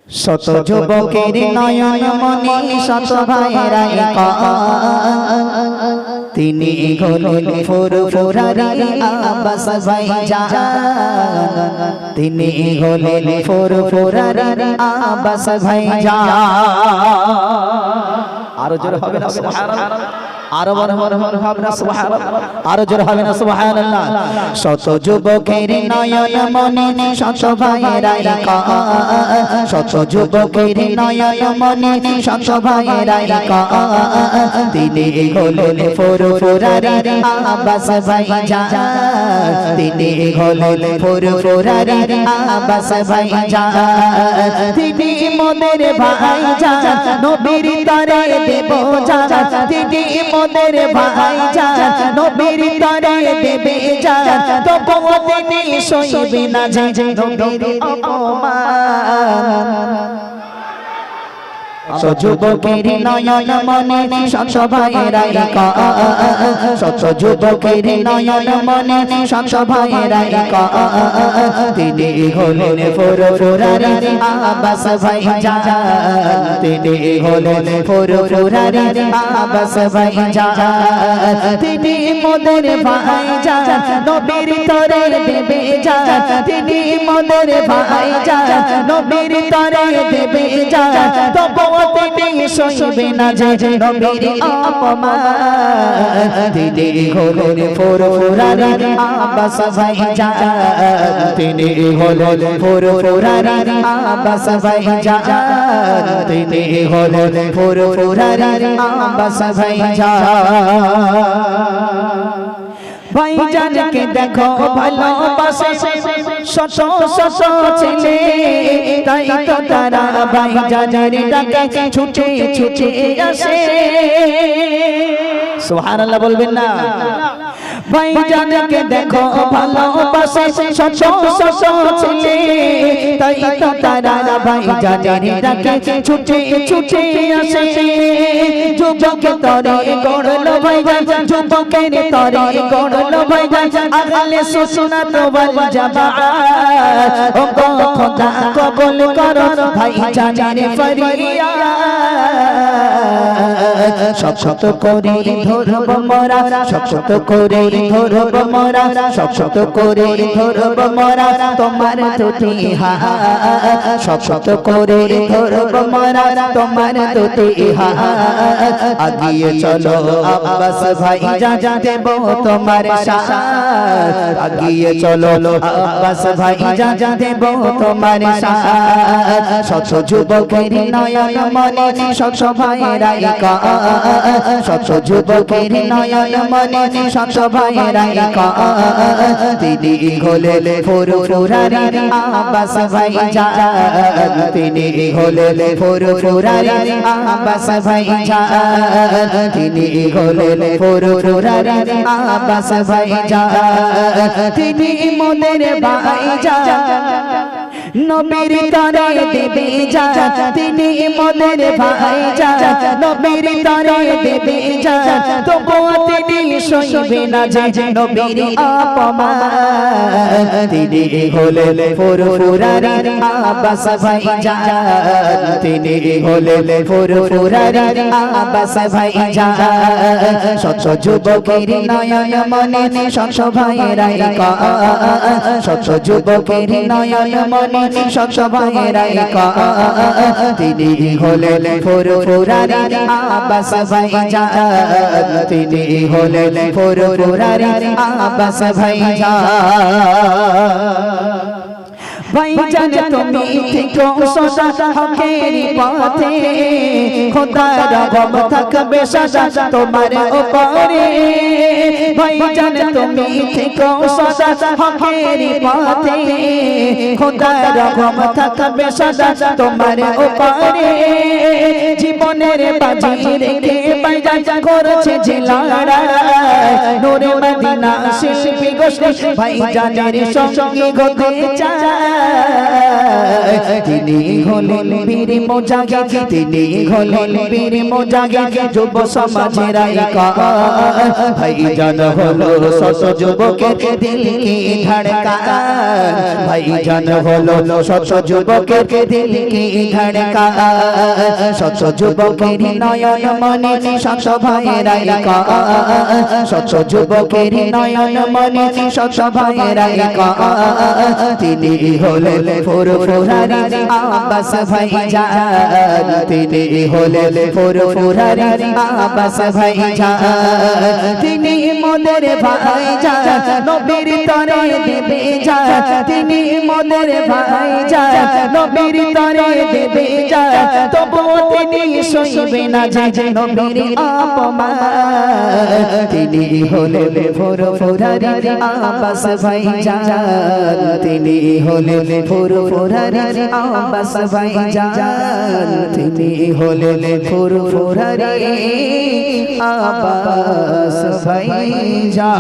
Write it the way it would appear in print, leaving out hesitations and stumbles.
শত যুবকের নয়ন মনি শত ভাইরাই তিনি হলেন ফুরফুরারি আব্বাস ভাইজান, তিনি হলেন ফুরফুরারি আব্বাস ভাইজান। আরো জোরে হবে না সুবহানাল্লাহ, আরো বড় হবে না সুবহানাল্লাহ, আরো জোরে হবে না সুবহানাল্লাহ। শত যুবকের নয়ন মনি শত ভাইরাই শত যুবকের নয়ন মনি শত ভাইরাই তিনি হলেন ফুরফুরারি আব্বাস ভাইজান, তিনি হলেন ফুরফুরারি আব্বাস ভাইজান। তিনি মোদের ভাইজান নবীর তরে দেব জান, তিনি মোদের ভাইজান নবীর তরে দেবে জান। তবু তিনি সইবে না যে নবীর অপমান। যুবকের নয়ন মনি শত ভাইরাই শত যুবকের নয়ন মনি শত ভাইরাই তিনি হলেন ফুরফুরারি আব্বাস ভাইজান, তিনি হলেন ফুরফুরারি আব্বাস ভাইজান। তিনি মোদের ভাইজান নবীর তরে দেবে জান, তিনি মোদের ভাইজান নবীর তরে দেবে জান। তবু তিনি সইবে না যে নবীর অপমান। তিনি হলেন ফুরফুরারি আব্বাস ভাইজান, তিনি হলেন ফুরফুরারি আব্বাস ভাইজান, তিনি হলেন ফুরফুরারি আব্বাস ভাইজান। ভাইজানকে দেখো ভালোবাসে শত শত ছেলে, তাই তো তারা ভাইজানের ডাকে ছুটে ছুটে আসে। সুবহানাল্লাহ বলবেন না? ভাইজানকে দেখো ভালোবাসে শত শত ছেলে, তাই তো তারা ভাইজানের ডাকে ছুটে ছুটে আসে। যুবকের তরে গড়লো ভাইজান, যুবকের তরে গড়লো ভাইজান আগলে সুন্নাত ওয়াল জামাআত। ও খোদা কবুল করো ভাইজানের ফরিয়াদ। শত শত করে ধরব মোরা, শত শত করে ধরব মোরা, শত শত করে ধরব মোরা তোমার দুটি হাত। শত শত করে ধরব মোরা তোমার দুটি হাত। আগিয়ে চলো আব্বাস ভাইজান দেব তোমার সাথ, আগিয়ে চলো আব্বাস ভাইজান দেব তোমার সাথ। শত যুবকের নয়ন মনি শত ভাইরাই শত যুবকের নয়ন মনি শত ভাইরাই তিনি হলেন ফুরফুরারি আব্বাস ভাইজান, তিনি হলেন ফুরফুরারি আব্বাস ভাইজান, তিনি হলেন ফুরফুরারি আব্বাস ভাইজান। তিনি মোদের ভাইজান নবীর তরে দেবে জান, তিনি মোদের ভাইজান নবীর তরে দেবে জান। তবু তিনি সইবে না যে নবীর অপমান। তিনি হলেন ফুরফুরারি আব্বাস ভাইজান, তিনি হলেন ফুরফুরারি আব্বাস ভাইজান। শত যুবকের নয়ন মনি শত ভাইরাই শত যুবকের নয়ন মনি শত ভাইরাই তিনি হলেন ফুরফুরারি আব্বাস ভাইজান, তিনি হলেন ফুরফুরারি আব্বাস ভাইজান। ভাইজান তুমি থেকো সদা হকের পথে, খোদার রহম থাকবে সদা তোমার উপরে। ভাইজান তুমি থেকো সদা হকের পথে, খোদার রহম থাকবে সদা তোমার উপরে। জীবনের বাজি রেখে ভাইজান করেছে যে লড়াই, নূরে মদিনা শিল্পী গোষ্ঠী ভাইজানের সঙ্গে গতে চায়। তিনি হলেন বীর মুজাহিদ, তিনি হলেন বীর মুজাহিদ, যুব সমাজের আইকন। ভাইজান হলো শত যুবকের দিল কি ধড়কান, ভাইজান হলো শত যুবকের দিল কি ধড়কান, শত যুবকের নয়ন মনে শত ভাইয়ের আইকন, শত যুবকের নয়ন মনে শত ভাইয়ের আইকন। তিনি হলেন ফুরফুরারি আব্বাস ভাইজান, তিনি হলেন ফুরফুরারি আব্বাস ভাইজান, তিনি মোদের ভাইজান, নবীর তরে দেবে জান, তিনি মোদের ভাইজান, নবীর তরে দেবে জান, তবুও তিনি সইবে না যে নবীর অপমান। তিনি হলেন ফুরফুরারি আব্বাস ভাইজান, তিনি হলেন ফুরফুরারি আব্বাস ভাইজান, তিনি হলেন ফুরফুরারি আব্বাস ভাইজান।